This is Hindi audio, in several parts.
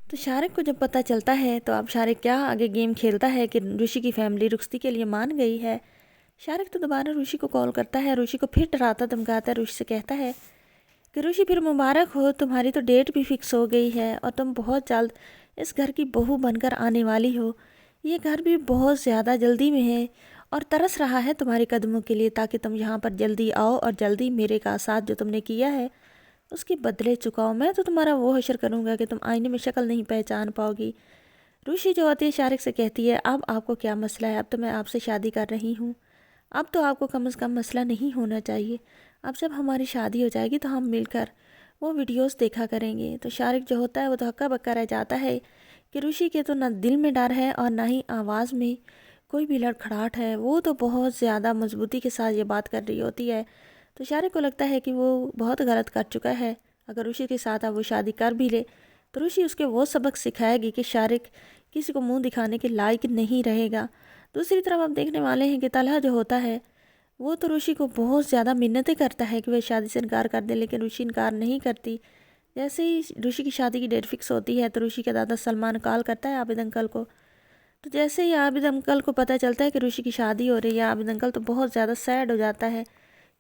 तो शारिक को जब पता चलता है तो अब शारिक क्या आगे गेम खेलता है कि ऋषि की फैमिली रुखसती के लिए मान गई है। शारिक तो दोबारा ऋषि को कॉल करता है, ऋषि को फिर डराता धमकाता है, ऋषि से कहता है कि ऋषि फिर मुबारक हो, तुम्हारी तो डेट भी फिक्स हो गई है और तुम बहुत जल्द इस घर की बहू बनकर आने वाली हो। ये घर भी बहुत ज़्यादा जल्दी में है और तरस रहा है तुम्हारे कदमों के लिए, ताकि तुम यहाँ पर जल्दी आओ और जल्दी मेरे का साथ जो तुमने किया है उसके बदले चुकाओ। मैं तो तुम्हारा वो हशर करूँगा कि तुम आईने में शक्ल नहीं पहचान पाओगी। ऋषि जो होती है शारिक से कहती है, अब आपको क्या मसला है, अब तो मैं आपसे शादी कर रही हूँ, अब तो आपको कम से कम मसला नहीं होना चाहिए। अब जब हमारी शादी हो जाएगी तो हम मिलकर वो वीडियोस देखा करेंगे। तो शारिक जो होता है वो तो हक्का बक्का रह जाता है कि ऋषि के तो ना दिल में डर है और ना ही आवाज़ में कोई भी लड़खड़ाहट है। वो तो बहुत ज़्यादा मजबूती के साथ ये बात कर रही होती है। तो शारिक को लगता है कि वो बहुत गलत कर चुका है। अगर ऋषि के साथ अब वो शादी कर भी ले तो ऋषि उसके वो सबक सिखाएगी कि शारिक किसी को मुंह दिखाने के लायक नहीं रहेगा। दूसरी तरफ आप देखने वाले हैं कि तलहा जो होता है वो तो ऋषि को बहुत ज़्यादा मिन्नतें करता है कि वह शादी से इनकार कर दे, लेकिन ऋषि इनकार नहीं करती। जैसे ही ऋषि की शादी की डेट फिक्स होती है तो ऋषि का दादा सलमान कॉल करता है आबिद अंकल को। तो जैसे ही आबिद अंकल को पता चलता है कि ऋषि की शादी हो रही है, आबिद अंकल तो बहुत ज़्यादा सैड हो जाता है,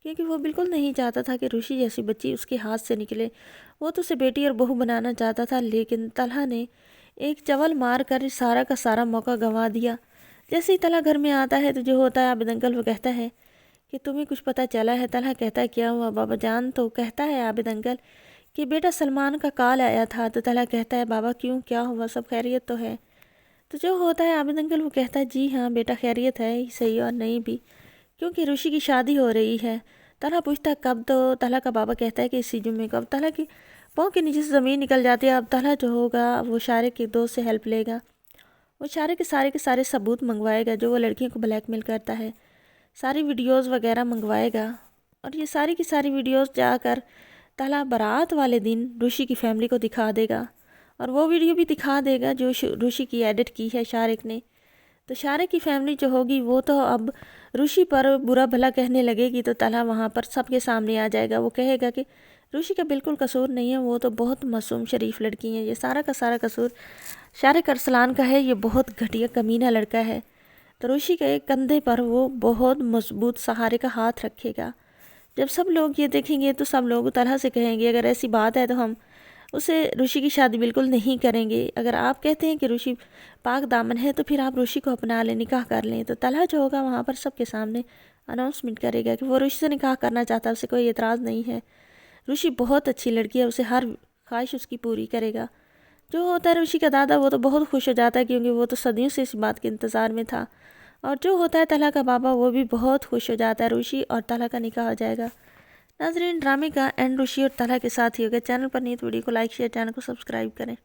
क्योंकि वो बिल्कुल नहीं चाहता था कि ऋषि जैसी बच्ची उसके हाथ से निकले। वो तो उसे बेटी और बहू बनाना चाहता था, लेकिन तलहा ने एक चवल मार कर सारा का सारा मौका गंवा दिया। जैसे ही तलहा घर में आता है तो जो होता है आबिद अंकल वो कहता है कि तुम्हें कुछ पता चला है। तलहा कहता है क्या हुआ बाबा जान। तो कहता है आबिद अंकल कि बेटा सलमान का कॉल आया था। तो तलहा कहता है बाबा क्यों, क्या हुआ, सब खैरियत तो है। तो जो होता है आबिद अंकल वो कहता है जी हाँ बेटा खैरियत है ही सही और नहीं भी, क्योंकि ऋषि की शादी हो रही है। तलहा पूछता है कब। तो तलहा का बाबा कहता है कि इसी जुम्मे कब। तलहा की पाँव के नीचे से ज़मीन निकल जाती है। अब तलहा जो होगा वो शारिक के दोस्त से हेल्प लेगा। वो शारिक के सारे सबूत मंगवाएगा जो वो लड़कियों को ब्लैकमेल करता है, सारी वीडियोस वगैरह मंगवाएगा। और ये सारी की सारी वीडियोस जाकर तलहा बारात वाले दिन ऋषि की फैमिली को दिखा देगा और वो वीडियो भी दिखा देगा जो ऋषि की एडिट की है शारिक ने। तो शारिक की फैमिली जो होगी वो तो अब ऋषि पर बुरा भला कहने लगेगी। तो तलहा वहाँ पर सबके सामने आ जाएगा। वो कहेगा कि ऋषि का बिल्कुल कसूर नहीं है, वो तो बहुत मासूम शरीफ लड़की है, ये सारा का सारा कसूर शारिक अरसलान का है, ये बहुत घटिया कमीना लड़का है। तो ऋषि के कंधे पर वो बहुत मजबूत सहारे का हाथ रखेगा। जब सब लोग ये देखेंगे तो सब लोग तलहा से कहेंगे अगर ऐसी बात है तो हम उसे ऋषि की शादी बिल्कुल नहीं करेंगे। अगर आप कहते हैं कि ऋषि पाक दामन है तो फिर आप ऋषि को अपना लें, निकाह कर लें। तो तलहा जो होगा वहाँ पर सबके सामने अनाउंसमेंट करेगा कि वो ऋषि से निकाह करना चाहता है, उसे कोई एतराज़ नहीं है, ऋषि बहुत अच्छी लड़की है, उसे हर ख्वाहिश उसकी पूरी करेगा। जो होता है ऋषि का दादा वो तो बहुत खुश हो जाता है, क्योंकि वो तो सदियों से इस बात के इंतज़ार में था। और जो होता है तलहा का बाबा वो भी बहुत खुश हो जाता है, ऋषि और तलहा का निकाह हो जाएगा। नाज़रीन ड्रामे का एंड ऋषि और तलहा के साथ ही होगा। चैनल पर नहीं तो वीडियो को लाइक शेयर, चैनल को सब्सक्राइब करें।